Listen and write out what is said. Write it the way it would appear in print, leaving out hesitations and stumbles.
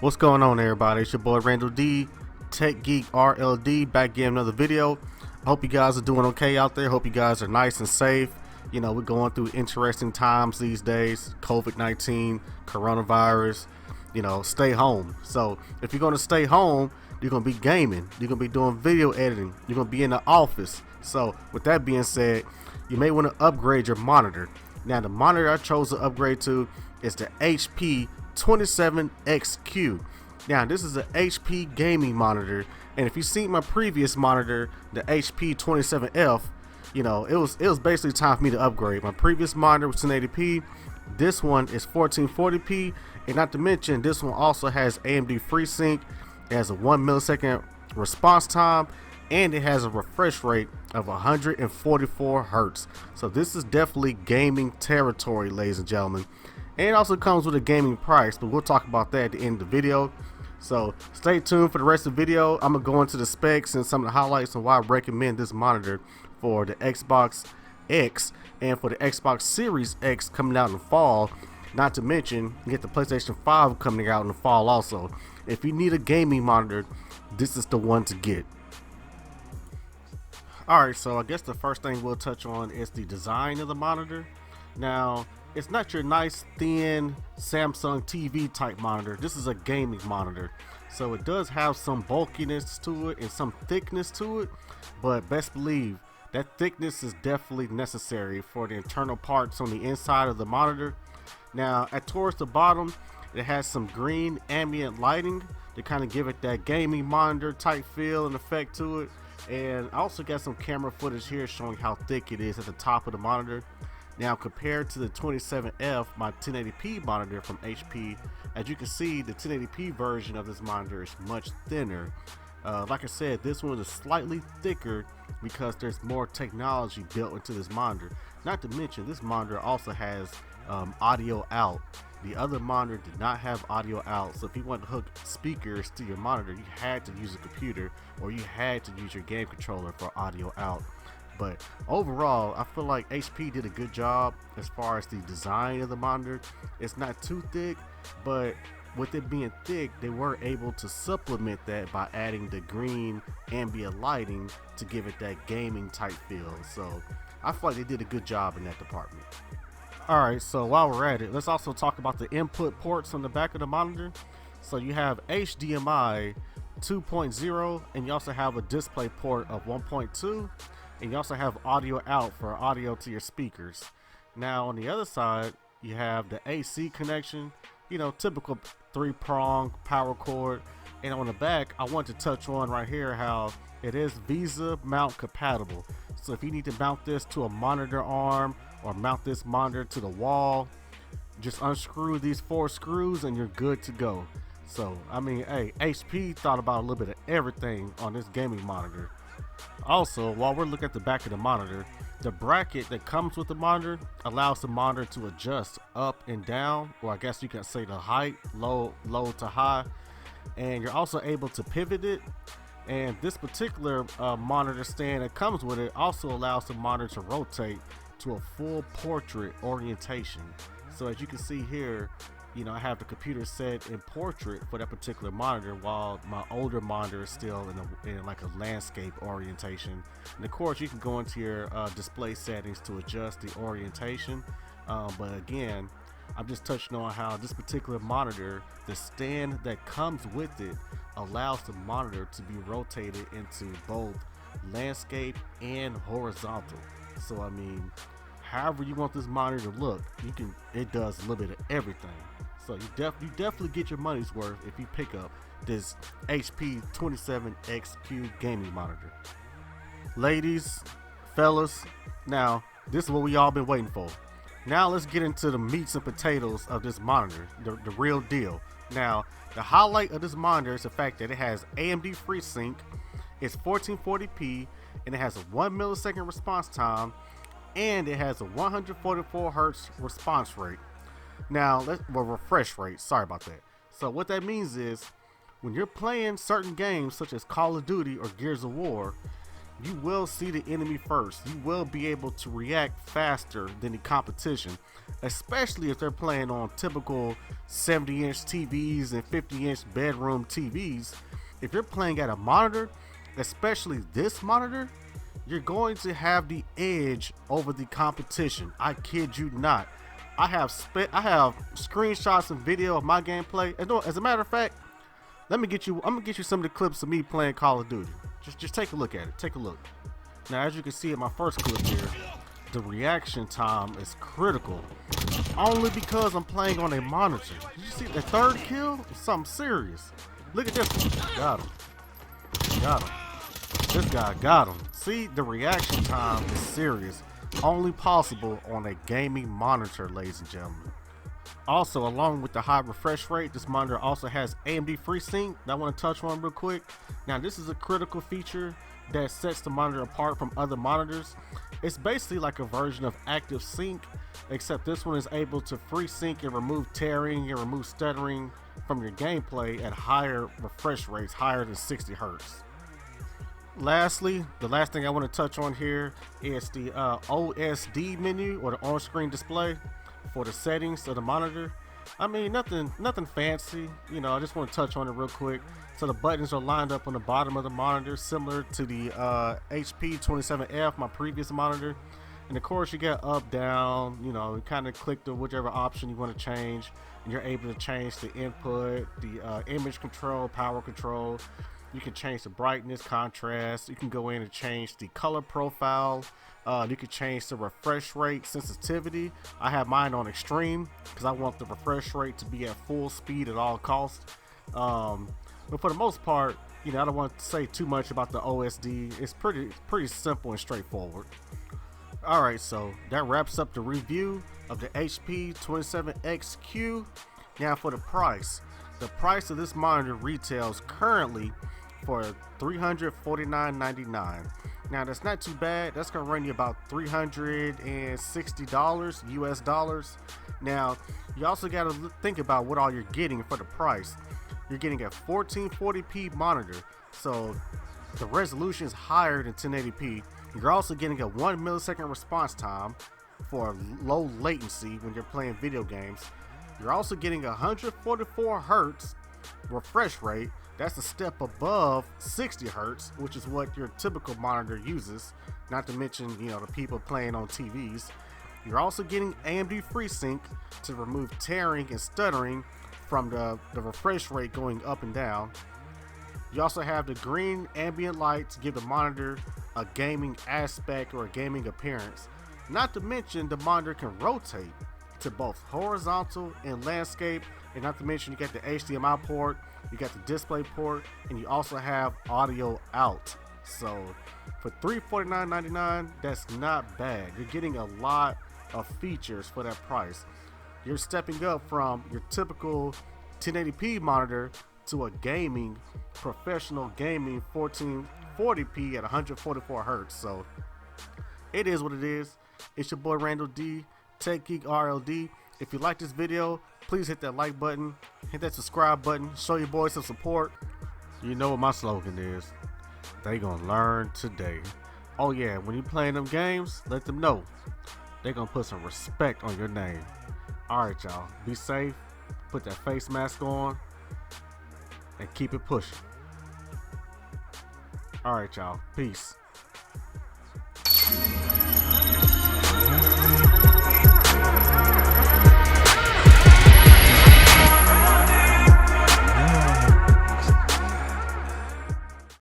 What's going on, everybody? It's your boy Randall D, TechGeek RLD, back again another video. I hope you guys are doing okay out there. Hope you guys are nice and safe. You know, we're going through interesting times these days. COVID-19, coronavirus. You know, stay home. So if you're going to stay home, you're going to be gaming. You're going to be doing video editing. You're going to be in the office. So with that being said, you may want to upgrade your monitor. Now, the monitor I chose to upgrade to is the HP 27XQ. Now, this is an HP gaming monitor, and if you seen my previous monitor, the HP 27F, you know, it was basically time for me to upgrade. My previous monitor was 1080p. This one is 1440p, and not to mention, this one also has AMD FreeSync. It has a 1 millisecond response time, and it has a refresh rate of 144 hertz. So this is definitely gaming territory, ladies and gentlemen. And it also comes with a gaming price, but we'll talk about that at the end of the video. So stay tuned for the rest of the video. I'm gonna go into the specs and some of the highlights and why I recommend this monitor for the Xbox X and for the Xbox Series X coming out in the fall. Not to mention, you get the PlayStation 5 coming out in the fall also. If you need a gaming monitor, this is the one to get. Alright, so I guess the first thing we'll touch on is the design of the monitor. Now, it's not your nice thin Samsung TV type monitor. This is a gaming monitor, so it does have some bulkiness to it and some thickness to it, but best believe that thickness is definitely necessary for the internal parts on the inside of the monitor. Now, towards the bottom, it has some green ambient lighting to kind of give it that gaming monitor type feel and effect to it. And I also got some camera footage here showing how thick it is at the top of the monitor. Now, compared to the 27F, my 1080p monitor from HP, as you can see, the 1080p version of this monitor is much thinner. Like I said, this one is slightly thicker because there's more technology built into this monitor. Not to mention, this monitor also has audio out. The other monitor did not have audio out, so if you want to hook speakers to your monitor, you had to use a computer or you had to use your game controller for audio out. But overall, I feel like HP did a good job as far as the design of the monitor. It's not too thick, but with it being thick, they were able to supplement that by adding the green ambient lighting to give it that gaming type feel. So I feel like they did a good job in that department. Alright, so while we're at it, let's also talk about the input ports on the back of the monitor. So you have HDMI 2.0, and you also have a display port of 1.2. And you also have audio out for audio to your speakers. Now on the other side, you have the AC connection, you know, typical 3-prong power cord. And on the back, I want to touch on right here how it is Visa mount compatible. So if you need to mount this to a monitor arm or mount this monitor to the wall, just unscrew these 4 screws and you're good to go. So I mean, hey, HP thought about a little bit of everything on this gaming monitor. Also, while we're looking at the back of the monitor, the bracket that comes with the monitor allows the monitor to adjust up and down, or I guess you can say the height, low to high, and you're also able to pivot it. And this particular monitor stand that comes with it also allows the monitor to rotate to a full portrait orientation. So as you can see here, you know, I have the computer set in portrait for that particular monitor, while my older monitor is still in like a landscape orientation. And of course, you can go into your display settings to adjust the orientation. But again, I'm just touching on how this particular monitor, the stand that comes with it, allows the monitor to be rotated into both landscape and horizontal. So I mean, however you want this monitor to look, it does a little bit of everything. So you definitely get your money's worth if you pick up this HP 27XQ gaming monitor. Ladies, fellas, now this is what we all been waiting for. Now let's get into the meats and potatoes of this monitor, the real deal. Now, the highlight of this monitor is the fact that it has AMD FreeSync, it's 1440p, and it has a 1 millisecond response time, and it has a 144 hertz response rate. Now, refresh rate, sorry about that. So what that means is, when you're playing certain games such as Call of Duty or Gears of War, you will see the enemy first. You will be able to react faster than the competition, especially if they're playing on typical 70-inch TVs and 50-inch bedroom TVs. If you're playing at a monitor, especially this monitor, you're going to have the edge over the competition. I kid you not. I have screenshots and video of my gameplay. As a matter of fact, I'm gonna get you some of the clips of me playing Call of Duty. Just take a look at it. Take a look. Now, as you can see in my first clip here, the reaction time is critical. Only because I'm playing on a monitor. Did you see the third kill? It's something serious. Look at this one. Got him. Got him. This guy got him. See, the reaction time is serious. Only possible on a gaming monitor, ladies and gentlemen. Also, along with the high refresh rate, this monitor also has AMD FreeSync that I want to touch on real quick. Now, this is a critical feature that sets the monitor apart from other monitors. It's basically like a version of Active Sync, except this one is able to FreeSync and remove tearing and remove stuttering from your gameplay at higher refresh rates, higher than 60 Hertz. Lastly, the last thing I want to touch on here is the OSD menu, or the on-screen display, for the settings of the monitor. I mean, nothing fancy, you know. I just want to touch on it real quick. So the buttons are lined up on the bottom of the monitor, similar to the HP 27F, my previous monitor. And of course, you got up, down, you know, kind of click to whichever option you want to change, and you're able to change the input, the image control, power control. You can change the brightness, contrast. You can go in and change the color profile. You can change the refresh rate, sensitivity. I have mine on extreme because I want the refresh rate to be at full speed at all costs. But for the most part, you know, I don't want to say too much about the OSD. It's pretty simple and straightforward. All right, so that wraps up the review of the HP 27XQ. Now for the price. The price of this monitor retails currently for $349.99. Now that's not too bad. That's gonna run you about $360 US dollars. Now you also got to think about what all you're getting for the price. You're getting a 1440p monitor, so the resolution is higher than 1080p. You're also getting a 1 millisecond response time for low latency when you're playing video games. You're also getting 144 Hertz refresh rate. That's a step above 60 Hertz, which is what your typical monitor uses, not to mention, you know, the people playing on TVs. You're also getting AMD FreeSync to remove tearing and stuttering from the refresh rate going up and down. You also have the green ambient light to give the monitor a gaming aspect or a gaming appearance. Not to mention the monitor can rotate to both horizontal and landscape, and not to mention you got the HDMI port, you got the display port, and you also have audio out. So for $349.99, that's not bad. You're getting a lot of features for that price. You're stepping up from your typical 1080p monitor to a gaming, professional gaming 1440p at 144 Hertz. So it is what it is. It's your boy Randall D, TechGeek RLD. If you like this video, please hit that like button, hit that subscribe button, show your boys some support. You know what my slogan is. They gonna learn today. Oh yeah, when you playing them games, let them know. They gonna put some respect on your name. Alright y'all, be safe, put that face mask on, and keep it pushing. Alright y'all, peace.